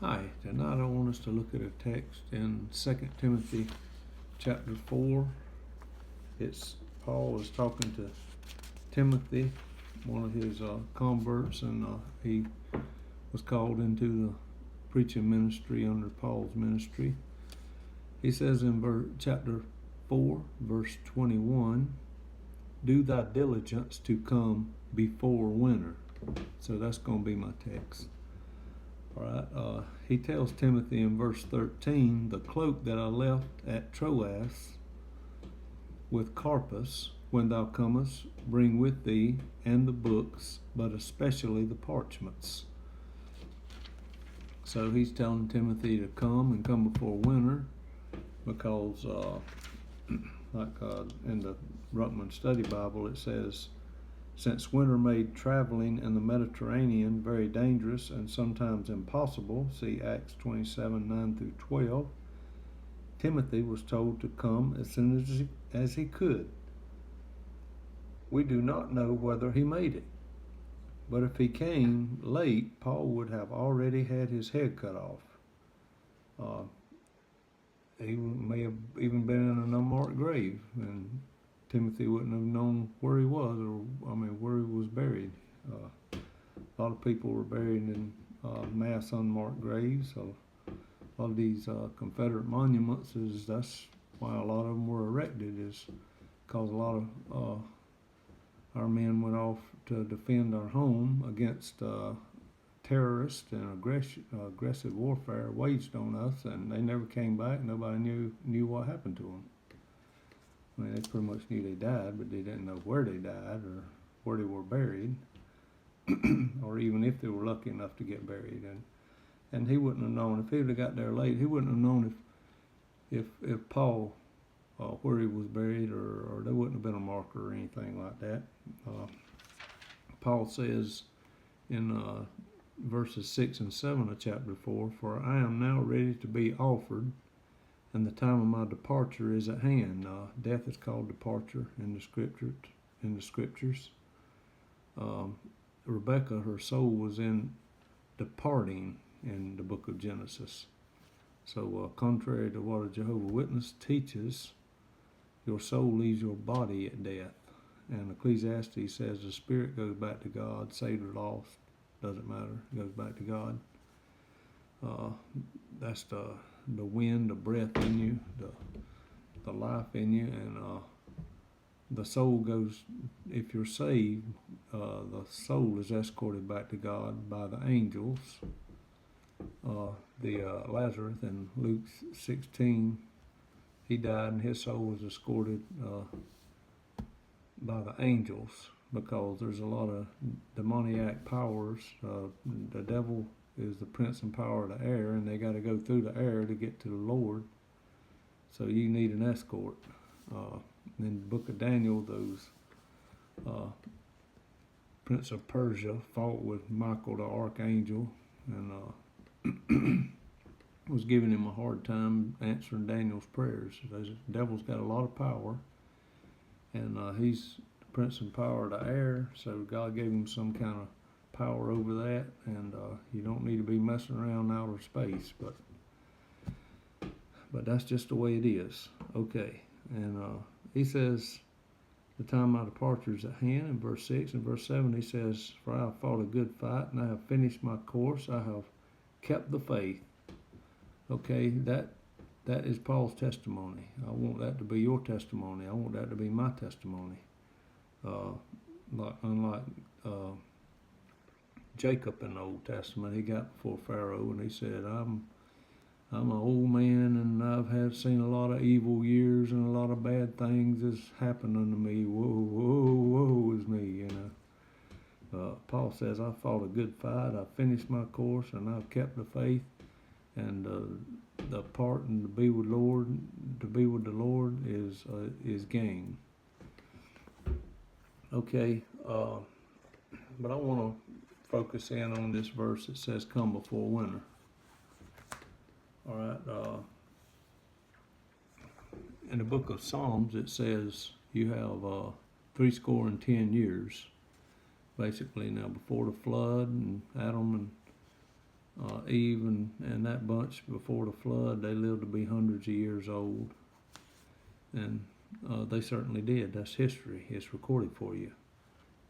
Hi, tonight I want us to look at a text in 2 Timothy chapter 4. It's Paul is talking to Timothy, one of his converts, and he was called into the preaching ministry under Paul's ministry. He says in chapter 4, verse 21, do thy diligence to come before winter. So that's going to be my text. All right. He tells Timothy in verse 13, the cloak that I left at Troas with Carpus, when thou comest, bring with thee, and the books, but especially the parchments. So he's telling Timothy to come before winter, because in the Ruckman Study Bible it says, since winter made traveling in the Mediterranean very dangerous and sometimes impossible, see Acts 27:9-12, Timothy was told to come as soon as he could. We do not know whether he made it, but if he came late, Paul would have already had his head cut off. He may have even been in an unmarked grave, and Timothy wouldn't have known where he was, where he was buried. A lot of people were buried in mass unmarked graves. So a lot of these Confederate monuments that's why a lot of them were erected, is because a lot of our men went off to defend our home against terrorists and aggressive warfare waged on us, and they never came back. Nobody knew what happened to them. They pretty much knew they died, but they didn't know where they died or where they were buried, or even if they were lucky enough to get buried. And he wouldn't have known if he would have got there late. He wouldn't have known if Paul where he was buried, or there wouldn't have been a marker or anything like that. Paul says in verses 6 and 7 of chapter 4, for I am now ready to be offered, and the time of my departure is at hand. Death is called departure in the scriptures. Rebecca, her soul was in departing in the book of Genesis. So contrary to what a Jehovah's Witness teaches, your soul leaves your body at death. And Ecclesiastes says the spirit goes back to God, saved or lost, doesn't matter, it goes back to God. That's the wind, the breath in you, the life in you, and the soul goes, if you're saved, the soul is escorted back to God by the angels. Lazarus in Luke 16, he died and his soul was escorted by the angels, because there's a lot of demoniac powers. The devil is the prince and power of the air, and they got to go through the air to get to the Lord. So you need an escort. In the book of Daniel, those prince of Persia fought with Michael the archangel, and was giving him a hard time answering Daniel's prayers. The devil's got a lot of power, and he's the prince and power of the air, so God gave him some kind of power over that, and you don't need to be messing around outer space, but that's just the way it is. Okay, and he says the time of my departure is at hand in verse 6. and verse 7 he says, for I have fought a good fight, and I have finished my course, I have kept the faith. Okay, that is Paul's testimony. I want that to be your testimony. I want that to be my testimony. Unlike Jacob in the Old Testament, he got before Pharaoh and he said, I'm an old man, and I've seen a lot of evil years, and a lot of bad things has happened unto me. Woe is me, Paul says, I fought a good fight, I finished my course, and I've kept the faith, and the part and to be with the Lord is gain. Okay, but I want to focus in on this verse that says, come before winter. All right. In the book of Psalms, it says you have 70 years, basically. Now, before the flood, and Adam Eve and that bunch before the flood, they lived to be hundreds of years old. And they certainly did. That's history. It's recorded for you.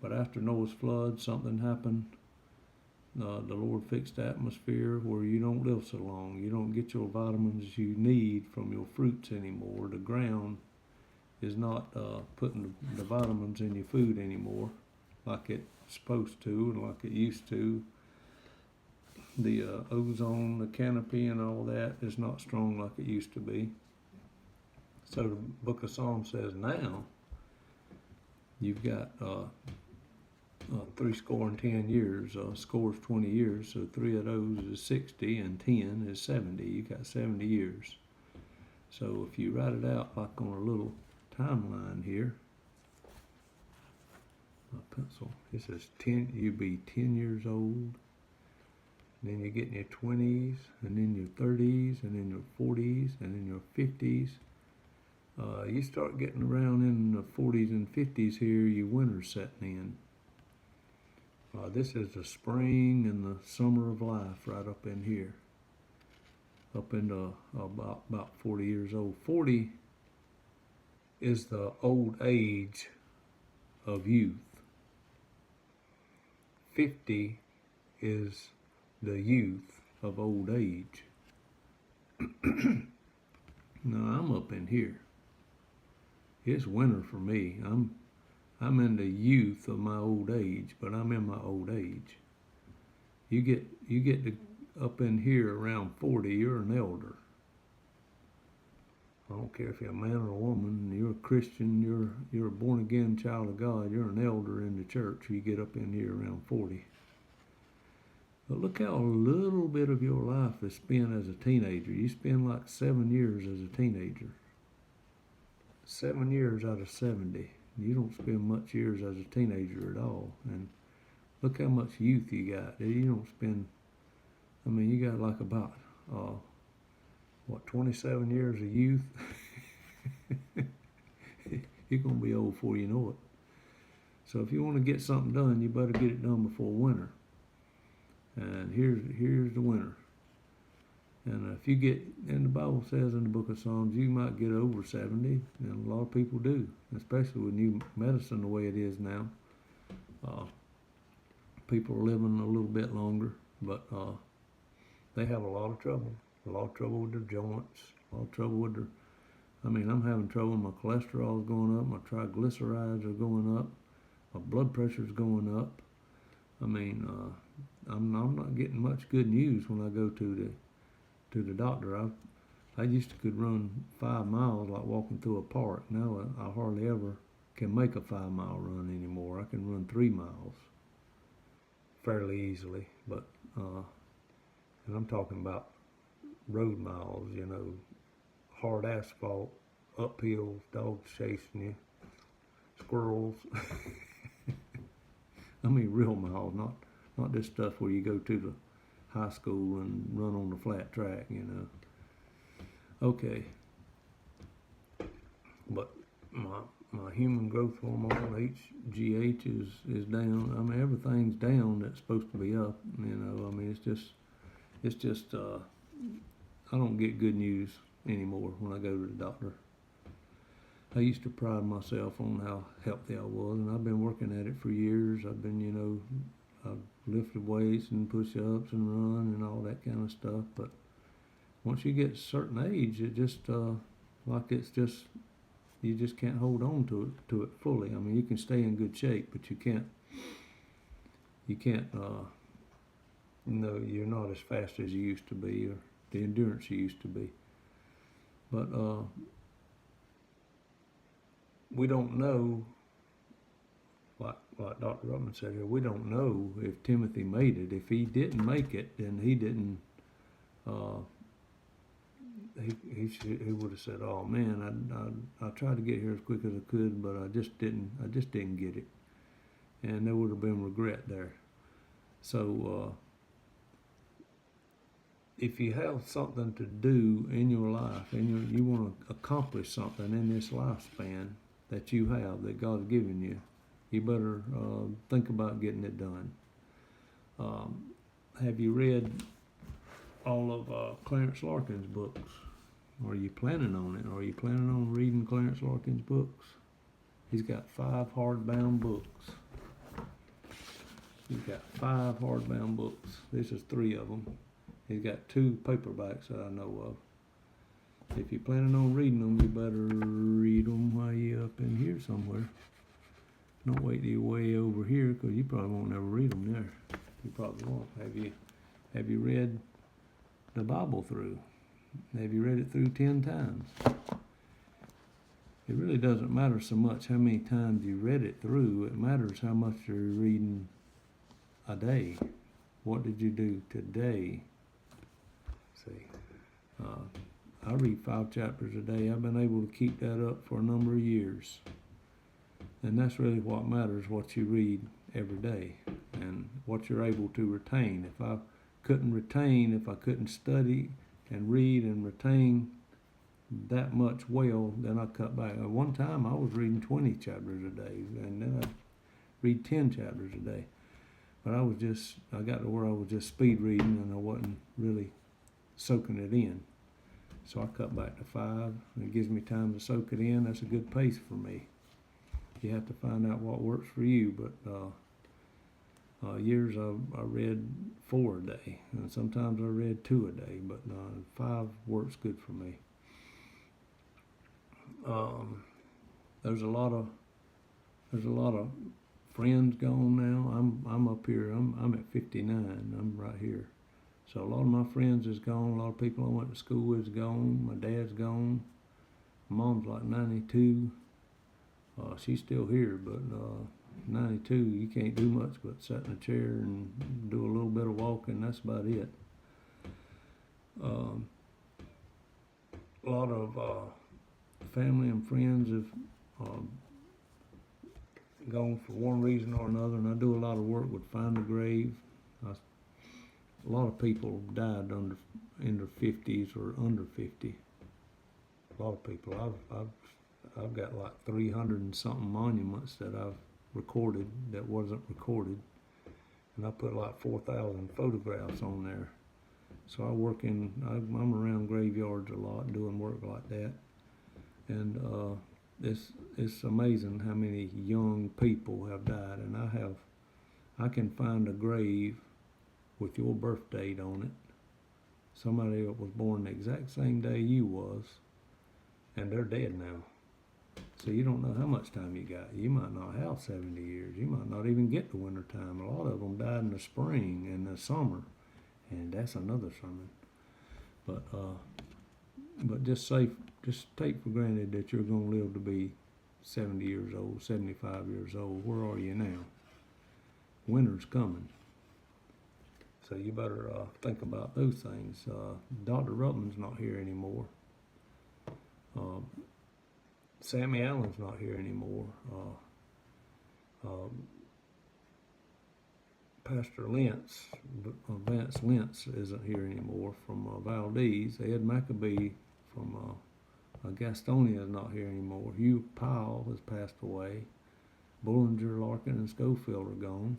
But after Noah's flood, something happened. The Lord fixed the atmosphere where you don't live so long. You don't get your vitamins you need from your fruits anymore. The ground is not putting the vitamins in your food anymore like it's supposed to and like it used to. The ozone, the canopy, and all that is not strong like it used to be. So the book of Psalms says now you've got 10 years, scores 20 years, so 3 of those is 60 and 10 is 70. You got 70 years. So if you write it out like on a little timeline here, my pencil, it says 10, you'd be 10 years old, then you get in your 20s, and then your 30s, and then your 40s, and then your 50s. You start getting around in the 40s and 50s here, your winter's setting in. This is the spring and the summer of life right up in here. Up into about 40 years old. 40 is the old age of youth. 50 is the youth of old age. Now I'm up in here. It's winter for me. I'm in the youth of my old age, but I'm in my old age. You get to up in here around 40, you're an elder. I don't care if you're a man or a woman, you're a Christian, you're a born again child of God, you're an elder in the church. You get up in here around 40. But look how little bit of your life is spent as a teenager. You spend like 7 years as a teenager. 7 years out of 70. You don't spend much years as a teenager at all. And look how much youth you got. You don't spend, you got like about, 27 years of youth? You're going to be old before you know it. So if you want to get something done, you better get it done before winter. And here's the winter. And if you get, and the Bible says in the book of Psalms, you might get over 70, and a lot of people do, especially with new medicine the way it is now. People are living a little bit longer, but they have a lot of trouble. A lot of trouble with their joints, a lot of trouble with their, I'm having trouble. My cholesterol is going up, my triglycerides are going up, my blood pressure is going up. I'm not getting much good news when I go to the doctor. I used to could run 5 miles like walking through a park. Now I hardly ever can make a 5-mile run anymore. I can run 3 miles fairly easily, but and I'm talking about road miles, hard asphalt, uphills, dogs chasing you, squirrels. Real miles, not this stuff where you go to the high school and run on the flat track, Okay. But my human growth hormone, HGH, is down. Everything's down that's supposed to be up, it's just I don't get good news anymore when I go to the doctor. I used to pride myself on how healthy I was, and I've been working at it for years. I've lifted weights and push-ups and run and all that kind of stuff. But once you get a certain age, it just you just can't hold on to it fully. You can stay in good shape, but you can't. You're not as fast as you used to be, or the endurance you used to be. But we don't know, like Dr. Ruckman said here, we don't know if Timothy made it. If he didn't make it, then he didn't. He would have said, "Oh man, I tried to get here as quick as I could, but I just didn't get it," and there would have been regret there. So if you have something to do in your life and you want to accomplish something in this lifespan that you have, that God's given you, you better think about getting it done. Have you read all of Clarence Larkin's books. Are you planning on it? Are you planning on reading Clarence Larkin's books? He's got 5 hardbound books. He's got 5 hardbound books. This is 3 of them. He's got 2 paperbacks that I know of. If you're planning on reading them, you better read them while you're up in here somewhere. Don't wait till you're way over here, because you probably won't ever read them there. You probably won't. Have you read the Bible through? Have you read it through 10 times? It really doesn't matter so much how many times you read it through. It matters how much you're reading a day. What did you do today? See, I read 5 chapters a day. I've been able to keep that up for a number of years. And that's really what matters, what you read every day and what you're able to retain. If I couldn't study and read and retain that much well, then I cut back. At one time I was reading 20 chapters a day, and then I'd read 10 chapters a day. But I got to where I was just speed reading, and I wasn't really soaking it in. So I cut back to 5. It gives me time to soak it in. That's a good pace for me. You have to find out what works for you, but years I read 4 a day, and sometimes I read 2 a day, but 5 works good for me. There's a lot of friends gone now. I'm up here. I'm at 59. I'm right here. So a lot of my friends is gone. A lot of people I went to school with is gone. My dad's gone. My mom's like 92. She's still here, but 92, you can't do much but sit in a chair and do a little bit of walking. That's about it. A lot of family and friends have gone for one reason or another, and I do a lot of work with Find a Grave. A lot of people died in their 50s or under 50. A lot of people. I've got like 300 and something monuments that I've recorded that wasn't recorded, and I put like 4,000 photographs on there. So I'm around graveyards a lot doing work like that, and it's amazing how many young people have died. And I can find a grave with your birth date on it, somebody that was born the exact same day you was, and they're dead now. So you don't know how much time you got. You might not have 70 years. You might not even get to winter time. A lot of them died in the spring and the summer, and that's another sermon. But just take for granted that you're going to live to be 70 years old, 75 years old. Where are you now? Winter's coming. So you better think about those things. Dr. Ruckman's not here anymore. Sammy Allen's not here anymore. Pastor Vance Lentz isn't here anymore from Valdez. Ed Maccabee from Gastonia is not here anymore. Hugh Powell has passed away. Bullinger, Larkin, and Scofield are gone.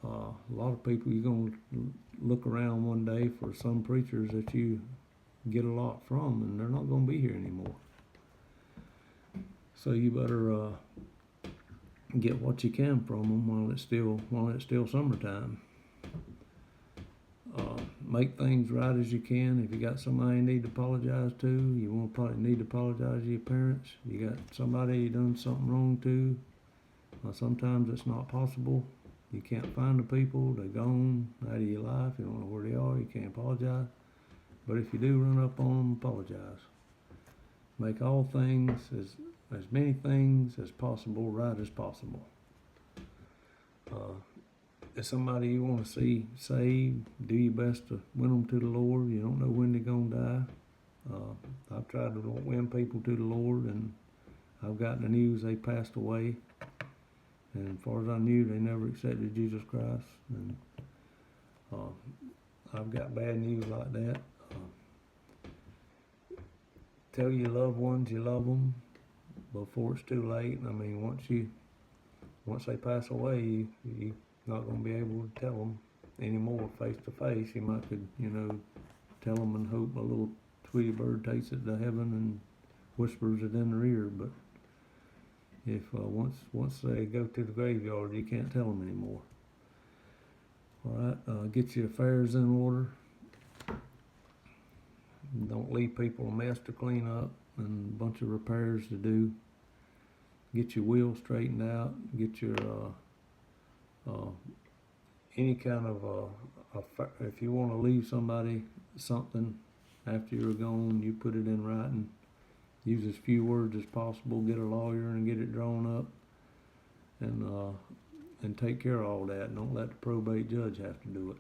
A lot of people, you're going to look around one day for some preachers that you get a lot from, and they're not going to be here anymore. So you better get what you can from them while it's still summertime. Make things right as you can. If you got somebody you need to apologize to, you won't probably need to apologize to your parents. You got somebody you done something wrong to. Sometimes it's not possible. You can't find the people. They're gone out of your life. You don't know where they are. You can't apologize. But if you do run up on them, apologize. Make all things, as many things as possible, right as possible. If somebody you want to see saved, do your best to win them to the Lord. You don't know when they're going to die. I've tried to win people to the Lord, and I've gotten the news they passed away. And as far as I knew, they never accepted Jesus Christ. And I've got bad news like that. Tell your loved ones you love them before it's too late. I mean, once they pass away, you're not going to be able to tell them anymore face to face. You might could, tell them and hope a little Tweety bird takes it to heaven and whispers it in their ear. But if once they go to the graveyard, you can't tell them anymore. All right, get your affairs in order. Don't leave people a mess to clean up and a bunch of repairs to do. Get your wheels straightened out. Get your any kind of if you want to leave somebody something after you're gone, you put it in writing. Use as few words as possible. Get a lawyer and get it drawn up, and take care of all that. Don't let the probate judge have to do it.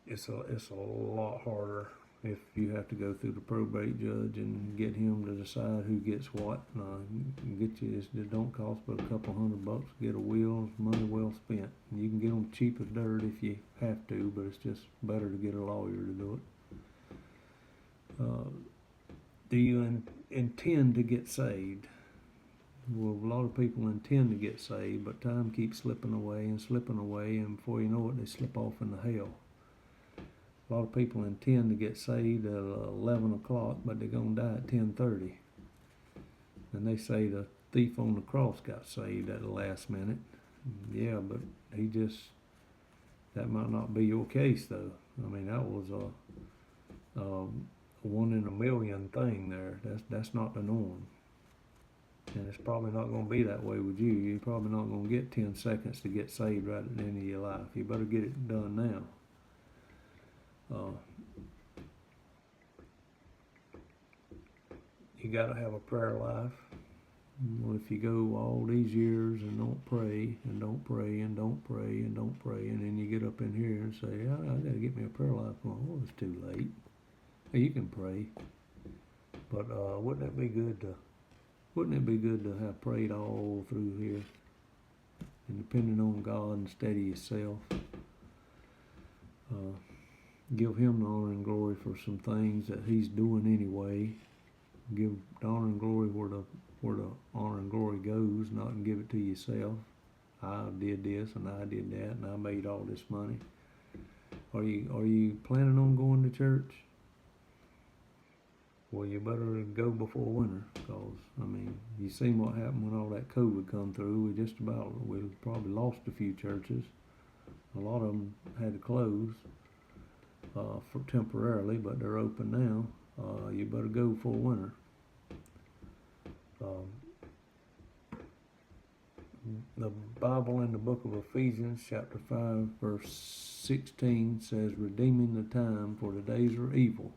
It's a lot harder if you have to go through the probate judge and get him to decide who gets what. It don't cost but a couple $100 to get a will. It's money well spent. You can get them cheap as dirt if you have to, but it's just better to get a lawyer to do it. Do you intend to get saved? Well, a lot of people intend to get saved, but time keeps slipping away, and before you know it, they slip off into hell. A lot of people intend to get saved at 11 o'clock, but they're going to die at 10:30. And they say the thief on the cross got saved at the last minute. Yeah, but that might not be your case, though. I mean, that was a 1 in a million thing there. That's not the norm. And it's probably not going to be that way with you. You're probably not going to get 10 seconds to get saved right at the end of your life. You better get it done now. You got to have a prayer life. Well, if you go all these years and don't pray and don't pray and don't pray and don't pray, and then you get up in here and say, I got to get me a prayer life going. Well, it's too late. Well, you can pray, but wouldn't it be good to have prayed all through here and depending on God and steady yourself? Give him the honor and glory for some things that he's doing anyway. Give the honor and glory where the honor and glory goes, not and give it to yourself. I did this and I did that and I made all this money. Are you planning on going to church? Well, you better go before winter, because, you seen what happened when all that COVID come through. We probably lost a few churches. A lot of them had to close for temporarily, but they're open now. You better go before winter. The Bible in the book of Ephesians, chapter 5, verse 16 says, redeeming the time, for the days are evil.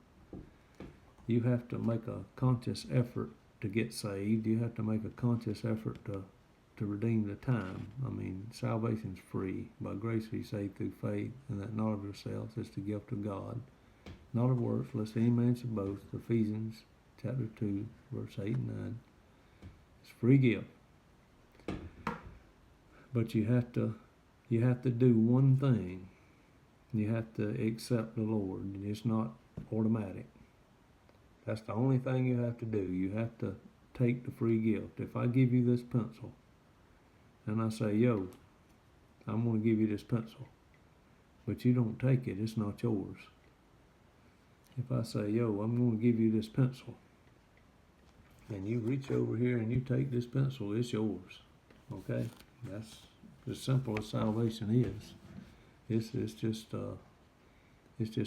You have to make a conscious effort to get saved. You have to make a conscious effort to redeem the time. Salvation's free. By grace are you saved through faith, and that not of yourselves, it's the gift of God, not of works, lest any man should boast. Ephesians chapter 2, verse 8 and 9. It's a free gift. But you have to do one thing. You have to accept the Lord. It's not automatic. That's the only thing you have to do. You have to take the free gift. If I give you this pencil, and I say, yo, I'm going to give you this pencil, but you don't take it, it's not yours. If I say, yo, I'm going to give you this pencil, and you reach over here and you take this pencil, it's yours. Okay? That's as simple as salvation is. It's just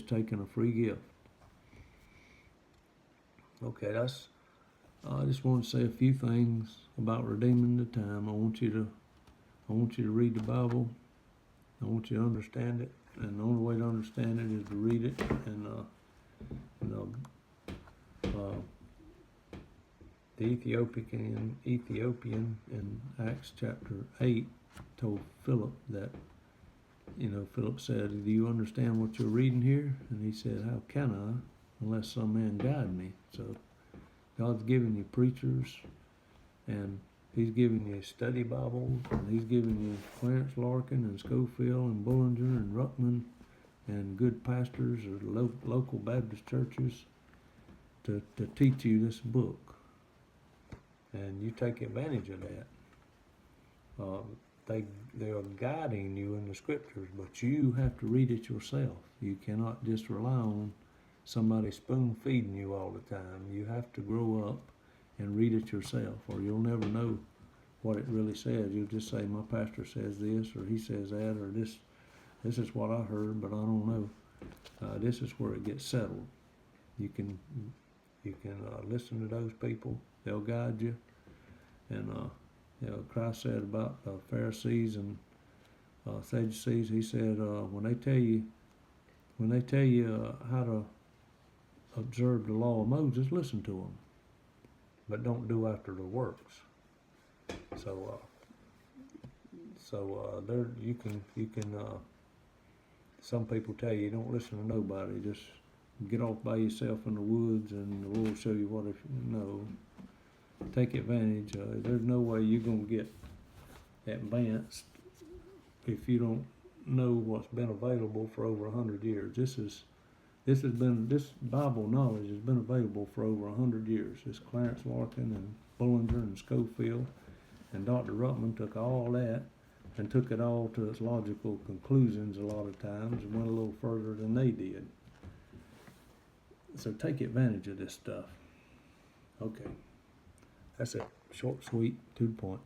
taking a free gift. Okay, I just want to say a few things about redeeming the time. I want you to read the Bible. I want you to understand it, and the only way to understand it is to read it. And the Ethiopian in Acts chapter 8 told Philip that, Philip said, do you understand what you're reading here? And he said, how can I, unless some man guide me? So God's giving you preachers, and he's giving you study Bibles, and he's giving you Clarence Larkin and Scofield and Bullinger and Ruckman and good pastors or local Baptist churches to teach you this book. And you take advantage of that. they are guiding you in the scriptures, but you have to read it yourself. You cannot just rely on somebody spoon feeding you all the time. You have to grow up and read it yourself, or you'll never know what it really says. You'll just say, my pastor says this, or he says that, or this is what I heard, but I don't know. This is where it gets settled. You can listen to those people. They'll guide you. And Christ said about Pharisees and Sadducees. He said when they tell you how to observe the law of Moses, listen to them, but don't do after the works. There you can some people tell you don't listen to nobody, just get off by yourself in the woods and the Lord will show you what. If no, take advantage. There's no way you're gonna get advanced if you don't know what's been available for over 100 years. This Bible knowledge has been available for over 100 years. It's Clarence Larkin and Bullinger and Scofield, and Dr. Ruckman took all that and took it all to its logical conclusions a lot of times and went a little further than they did. So take advantage of this stuff. Okay. That's it. Short, sweet, to the point.